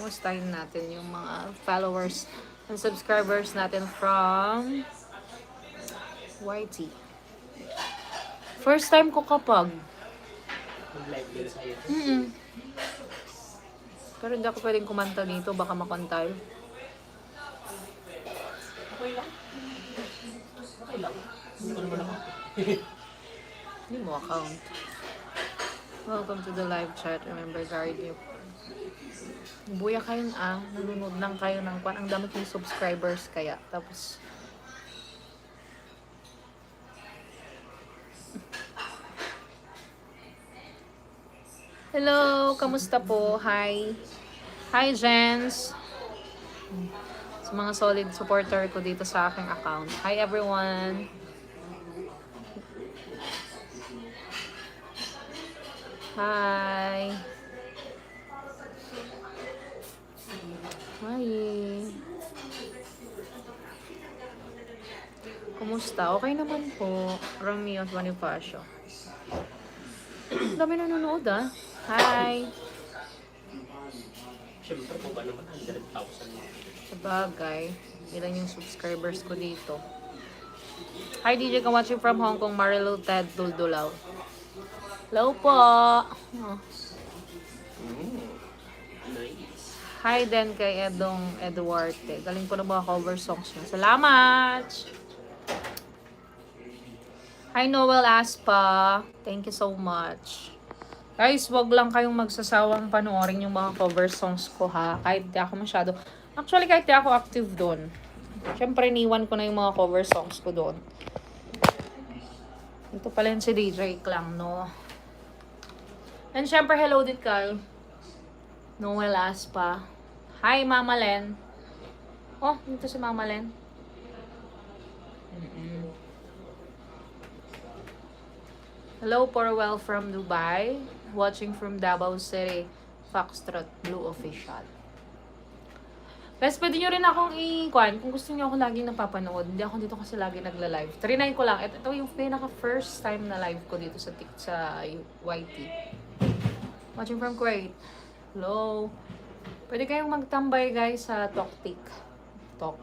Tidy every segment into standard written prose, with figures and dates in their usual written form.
kamustahin natin yung mga followers and subscribers natin from YT. First time ko kapag. Mag-live din sa'yo. Pero hindi ako pwedeng kumanta dito, baka makantay. Okay lang. Okay lang. Hindi ko naman ako. Hindi mo account. Welcome to the live chat. Remember, guard you. Buya kayo nanonood lang kayo ng kwan. Ang dami kong subscribers kaya. Tapos, hello! Kamusta po? Hi! Hi, Jens! Sa mga solid supporter ko dito sa aking account. Hi, everyone! Hi! Hi! Kumusta? Okay naman po. Romeo Bonifacio. Ang dami nanonood Hi! Siyempre po ba naman 100,000. Sabagay, ilan yung subscribers ko dito. Hi DJ, ka watching from Hong Kong, Marilu Ted Duldulaw. Hello po! Oh. Nice. Hi din kay Edong Eduarte. Galing po na mga cover songs niya. Salamat! Hi Noel Aspa. Thank you so much. Guys, wag lang kayong magsasawang panoorin yung mga cover songs ko ha. Kahit di ako masyado. Actually, kahit di ako active doon. Siyempre, niwan ko na yung mga cover songs ko doon. Ito pala yun si DJ Klang, no? And siyempre, hello din kay Noel Aspa. Hi, Mama Len. Oh, dito si Mama Len. Hello, Porwell from Dubai. Watching from Davao City. Foxtrot Blue Official. Guys, pwede nyo rin akong i-kwan kung gusto nyo ako laging napapanood. Hindi ako dito kasi lagi nagla-live. Trinay ko lang. Ito yung pinaka-first time na live ko dito sa YT. Watching from Kuwait. Hello. Pwede kayong magtambay guys sa TokTik. Tok.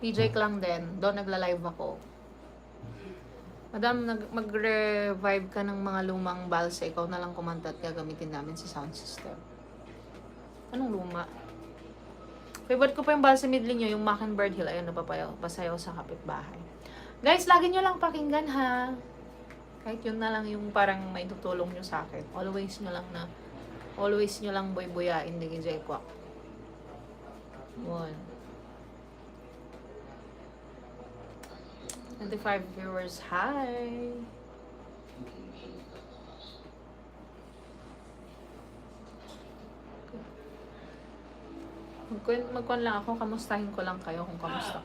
DJ Klang din. Doon nagla-live ako. Madam, mag-revive ka ng mga lumang balsa. Ikaw na lang kumanta at gagamitin namin sa sound system. Anong luma? Favorite ko pa yung balsa midley nyo, yung Mockingbird Hill. Ayun, napapasayaw sa kapitbahay. Guys, lagi nyo lang pakinggan ha. Kahit yun na lang yung parang may tutulong nyo sa akin. Always nyo lang boy-boyain ni DJ Kwak. 25 viewers. Hi! Magkuhan lang ako. Kamustahin ko lang kayo kung kamusta.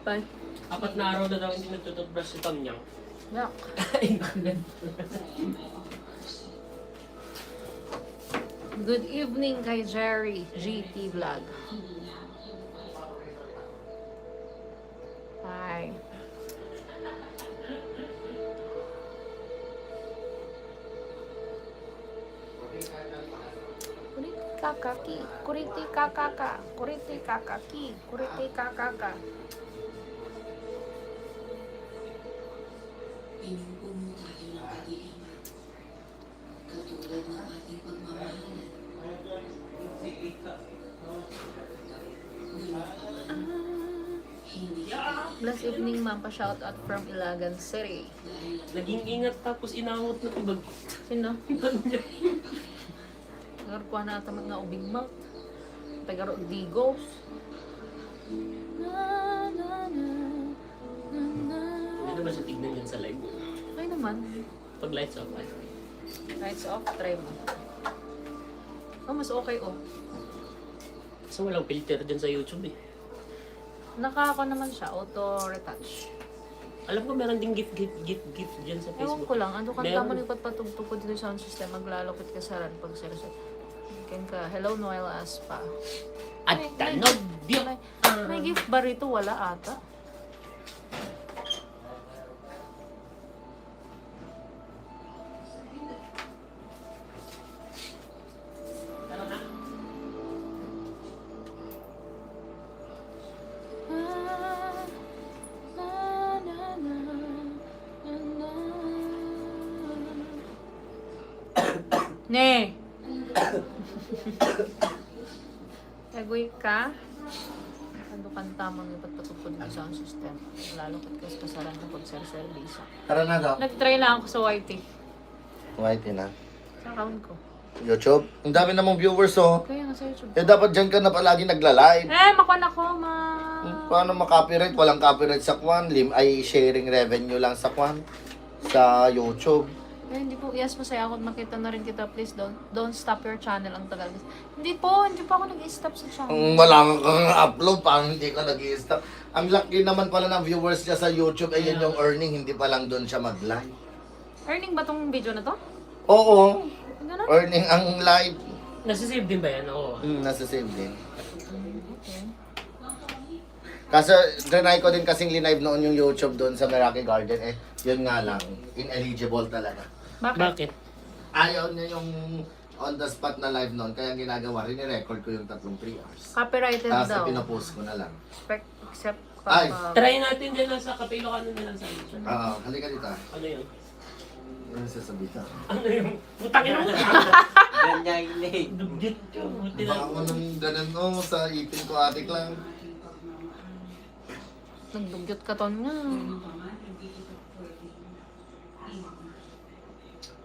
Bye. 4 na araw na daw hindi nagtututbrush si Tom Nyang. Yuck. Good evening kay Jerry GT Vlog. Hi. Kakaki, kuriti kakaka, kuriti kakaki, kuriti kakaka. Bless evening, ma'am. Pa-shoutout from Ilagan City. Naging ingat tapos inawat na tibag. Sino? Ngarkuha na tamat nga ubing mak. Tagaro digos. Hindi naman siya tignan yan sa live. Ay naman. Pag lights off, ay. Lights off, try mo. Oh, mas okay Kasi walang filter dyan sa YouTube eh. Naka-ako naman siya, auto-retouch. Alam ko meron ding gift dyan sa Ewan Facebook. ko lang, ano kang Meron. tama nipot patugtog ko dito sa sound system, maglalapit ka sa ran pag seryoso. Ken ka, hello Noel Aspa. At tanobyo! May gift ba rito? Wala ata. Ne! Tagoy ka. Ano kanta mo yung pagpatupod mo sa sound system. Lalo kat kas kasaran ko pag service. Tara na daw. Nag-try lang ako sa YT. White na. Sa account ko. YouTube. Ang dami namang viewers oh. Kaya nga sa YouTube. Eh dapat dyan ka na palagi nagla-live. Makon ako, Paano ma-copyright? Walang copyright sa Kwan. Ay sharing revenue lang sa Kwan. Sa YouTube. Hindi po. Yes, masaya ako. Makita na rin kita. Please don't stop your channel. Ang tagal. Hindi po ako nag-stop sa channel. Kung wala kang upload, parang hindi ka nag-i-stop. Ang laki naman pala ng viewers niya sa YouTube. Ayun yung earning, hindi pa lang doon siya mag-live. Earning ba tong video na to? Oo. Ganun? Earning ang live. Nasa-save din ba yan? Oo. Nasa save din. Okay. Kasi trinay ko din kasing linive noon yung YouTube doon sa Meraki Garden. Eh, yun nga lang. Ineligible talaga. Bakit? Bakit? Ayaw niya yung on the spot na live noon. Kaya ang ginagawa rin, i-record ko yung 3 hours. Copyrighted Tapos daw. pinapost ko na lang. Except Ay. Try natin din lang sa Kapilokano na lang sa YouTube. Oo, halika dito. Ano yun? Yung sasabitan. Ano yung putakin mo? Ganyan eh. Dugdit ko. Buti Baka na. mo nang danan mo sa ipin ko atik lang. Nagdugyot ka ton nga.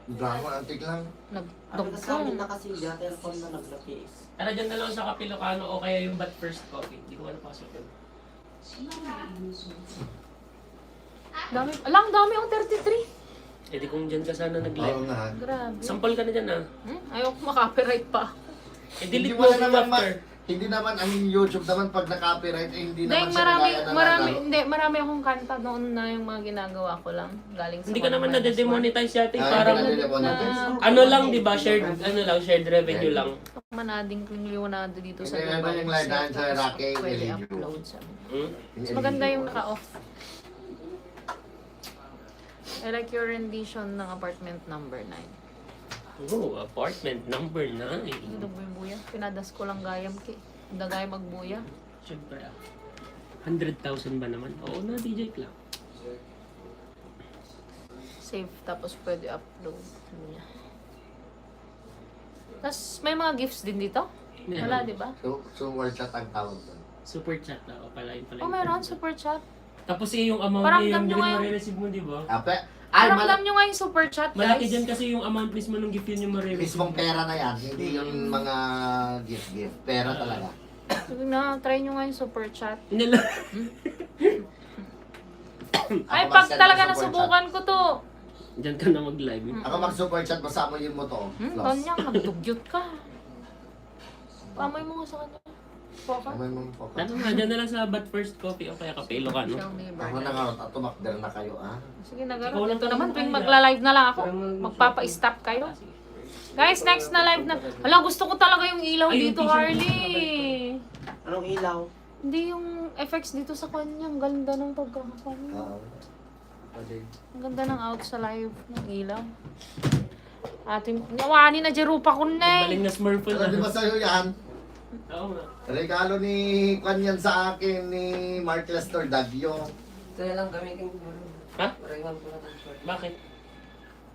Drama atik lang. Ang kasama Nagdugtong. na kasi dati ang phone na naglaki. Tara dyan na lang sa Kapilokano o kaya yung But First Coffee. Hindi ko napasok yun. Dami. Alang dami ang 33. Eh di kung dyan ka sana Oo nag-live. nga. Grabe. Sampal ka na dyan ah. Ayoko makopyright pa. Eh Hindi delete mo mo na naman after. hindi naman ang YouTube naman pag na-copyright eh, hindi Dahil naman siya nagaya na marami akong kanta noon na yung mga ginagawa ko lang. Galing sa Hindi ka naman nade-demonetize yata. Ay, Parang hindi na demonetize. ano lang di ba? Shared revenue lang. Manading kung liwanado dito sa Hindi, Dubai. yung live natin sa Rocky Pwede Review. upload sa Hmm? Mas maganda yung naka-off. I like your rendition ng apartment number 9. Oh, apartment number 9. Hindi buya. Pinadas ko lang gayam ki. Dagay magbuya. Siyempre ah. 100,000 ba naman? Oo na, DJ lang. Save tapos pwede upload. Niya. Tapos may mga gifts din dito? Wala, di ba? So word chat ang tawag doon. Super chat na. O pala yun pala. Oh, meron. Super chat. Tapos yung amount Paramdam niya nyo yung ngayon. marireceive mo, di ba? Ape, ay, Paramdam nyo nga yung super chat, Malaki guys. dyan kasi yung amount mismo ng gift yun yung marireceive. mismong pera na yan, hindi yung mga gift. Pera talaga. Sige na, try nyo nga yung super chat. Nila. Ay, Ako pag mag-send talaga ng super nasubukan ko to. Dyan ka na mag-live. Ako mag-super chat, basamoyin mo to. Floss. Tanya, magdugyot ka. Pamoy mo nga sa kanya. Poka. Amoy mo po ka. Ano nga, dyan na lang sa But First Coffee o kaya Kapilo ka, no? Show me, Ako Bernard. na nga, tumakder na kayo, ah. Sige, Ikaw nagaro. lang Ito naman, tayo tuwing kaya. magla-live na lang ako. Magpapa-stop kayo. Guys, next na live na. Hala, gusto ko talaga yung ilaw Ay, yung dito, t-shirt. Harley. Anong ilaw? Hindi yung effects dito sa kanya. Ang ganda ng pagkakakanya. Oo. Pwede. Ang ganda ng out sa live ng ilaw. Ating, nawani na Jerupa ko na Baling na Smurfle Ano, di ba na. sa'yo yan? Oo nga. Regalo ni Kanyan sa akin ni Mark Lester Dagyo. Kaya lang gamitin ko. Ha? Parehan ko na ng short. Bakit?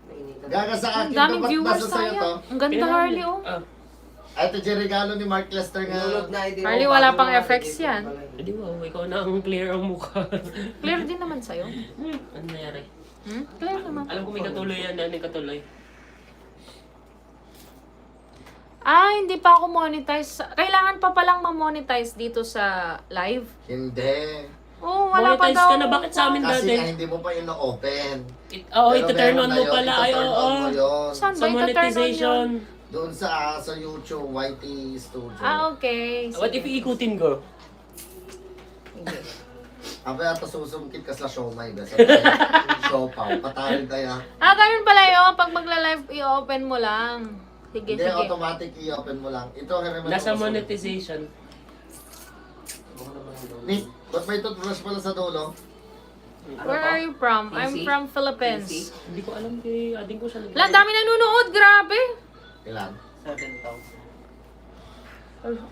Nainitan. Gaga sa Ang akin, daming dapat viewers nasa sa'yo to. sayang. Ang ganda, Kailangan Harley, mo. oh. Ah, Ito yung regalo ni Mark Lester Nilulog nga. na idea. Harley, wala pang effects yan. edi wow, ikaw na ang clear ang mukha. Clear din naman sa'yo. Ano nangyari? Clear naman. Alam ko may katuloy yan, ano yung katuloy? Ah, hindi pa ako monetize. Kailangan pa palang ma-monetize dito sa live. Hindi. Oh, wala pa Monetize daw. ka na, bakit sa amin Kasi dati? nga hindi mo pa ino-open. Oo, Pero ito-turn meron on na mo yun, pala. Ay, ito-turn oo. on mo yun. Saan Sa ba ito turn on yun? monetization. Doon sa YouTube, YT Studio. Ah, okay. What if iikutin ko? Sige. Ang kaya ito susumkit ka sa siomay. Basta siopaw. Patayin kaya. Ah, ganun pala yun. Pag magla-live, i-open mo lang. Sige, Hindi, sige. automatic i-open mo lang. Ito, remember Nasa ko, monetization. Ni, ba't may toothbrush pala sa dulo? Where are you from? I'm PC? from Philippines. Hindi ko alam kay ading ko siya. Lang, dami nanonood. Grabe. Ilan? 7,000.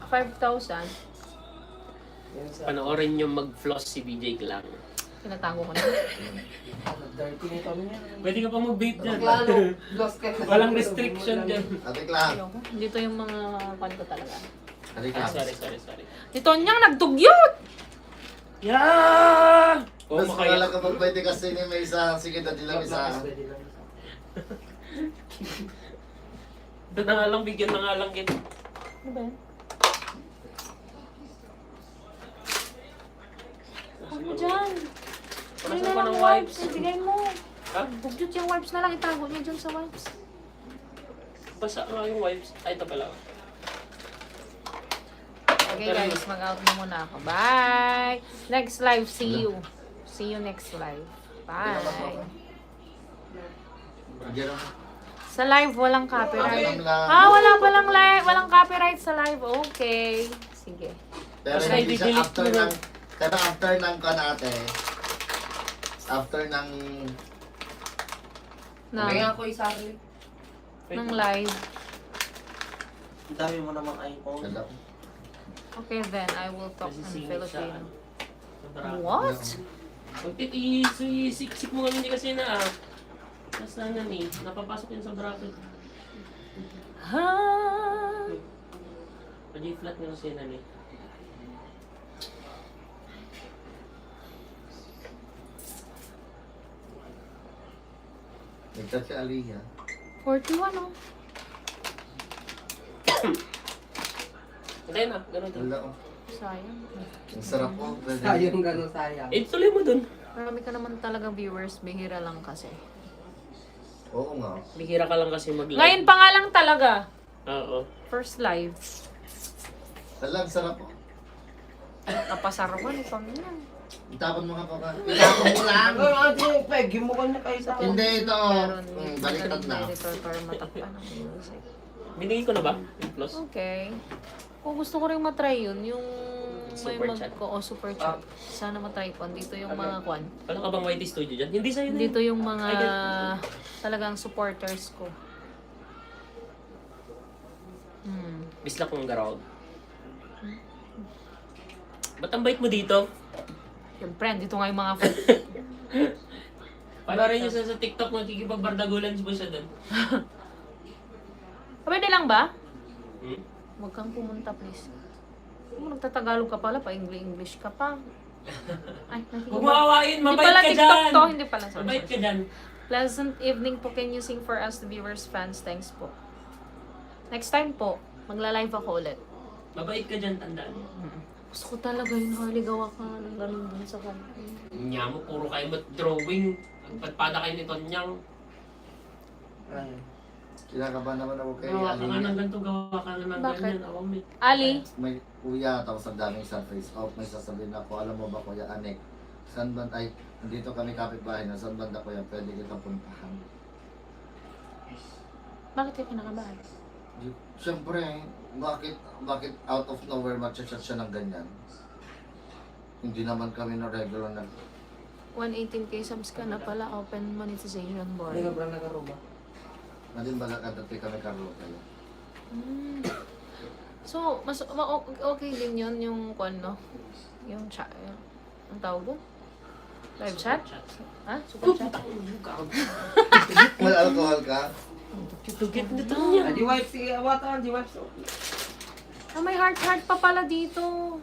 5,000. Yan sa... Panoorin nyo mag-floss si BJ lang. Tinatago ko na. Dirty nito niya. Pwede ka pa mag-vape dyan. Maglalo. Lost ka na. Walang restriction dyan. Ate Cla. Ayoko. Dito yung mga pan ko talaga. Ate Ah, Cla. sorry. Dito niyang nagdugyot! Yeah! Oh, Mas makaya. wala kapag pwede kasi ni may isa. Sige, dati lang isa. Pwede lang. Doon na nga lang, bigyan na nga lang kita. Ano ba yan? Huwag mo dyan. Para Bigay sa na pa lang ng wipes. wipes. Ibigay mo. Ha? Dugyot yung wipes na lang. Itago niya dyan sa wipes. Basa nga yung wipes. Ay, ito pala. Okay guys, mag-out na muna ako. Bye! Next live, see you. See you next live. Bye! Bigyan mo. Sa live, walang copyright. Alam lang. Wala palang live. Walang copyright sa live. Okay. Sige. Pero Basta hindi siya i-delete after mo na. ng... Pero after ng kanate, after ng... Kaya Na, ako isali. ng live. Ang dami mo namang iPhone. Hello. Okay then, I will talk Kasi in singit Filipino. Sa bracket. What? Isiksik mo kami hindi kasi na tapos na yan eh. Napapasok yun sa bracket. Ha? Pag-i-flat nga kasi yan eh. Nagchat si Aliyah. 41 oh. Antayin na, ganun to. Wala ko. Sayang. Ang sarap po. Sayang gano'n sayang. Eh, tuloy mo dun. Marami ka naman talaga viewers. Bihira lang kasi. Oo nga. Bihira ka lang kasi mag-live. Ngayon pa nga lang talaga. Oo. First live. Wala, ang sarap po. Napasarapan ito niya. Itapon mo nga po ka. Itapon mo lang. Ang ate, pegi mo ka na kayo sa akin. Hindi, ito. Meron Baliktad na. editor para matakpan ang music. Binigay ko na ba? Yung plus? Okay. Kung gusto ko rin matry yun, yung may Super chat. ko o super chat. Sana matry ko. Dito yung mga kwan. Wala ka bang YT Studio dyan? Hindi sa'yo na yun. Dito yung mga talagang supporters ko. Bislak mong garaw. Ba't ang bait mo dito? Siyempre, dito nga yung mga Para rin yung sa TikTok nakikipagbardagulan mo siya doon. Pwede lang ba? Hmm? Huwag kang pumunta, please. Kung nagtatagalog ka pala, pa-English ka pa. Ay, Huwag mo awayin, Hindi mabait pala ka TikTok dyan! to, hindi pala. Sorry, Mabait ka dyan. Pleasant evening po. Can you sing for us, the viewers, fans? Thanks po. Next time po, magla-live ako ulit. Mabait ka dyan, tandaan. Gusto ko talaga yung haligawa ka ng ganun dun sa kanila. Nya mo, puro kayo drawing. Agpadpada kayo ni Tonyang. Ay. Kinakabahan naman ako kay Gawa ka nga ng Aliyah. ganito, gawa ka nga ng Bakit? ganyan. Awang may. Ali, May kuya, tapos ang daming sa face off. May sasabihin ako, alam mo ba kuya, anek, saan ba, ay, dito kami kapitbahay na, saan banda kuya, pwede kitang puntahan. bakit kayo kinakabahan? Siyempre, bakit out of nowhere matchat siya ng ganyan? Hindi naman kami na regular na. 118k subs ka na pala, open monetization Hindi ka board. ba nakaruba? Nadin ba nakadati kami karo kayo? So, mas okay din yun yung kwan, no? Yung chat, ang tawag doon? Live chat? Ha? Super chat? Wala alcohol ka? Tugit ni Tonyang. Di wipes, sige, awatan, di wipes. Ah, may heart pa pala dito.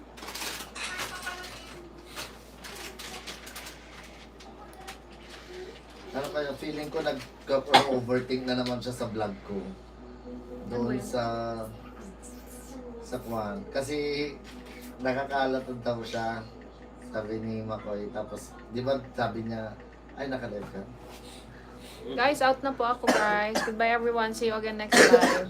Ano kaya, feeling ko nag-overthink na naman siya sa vlog ko. Doon sa kwan. Kasi nakakalat daw siya. Sabi ni Makoy. Tapos, di ba sabi niya, ay naka-live ka? Guys, out na po ako, guys. Goodbye, everyone. See you again next live.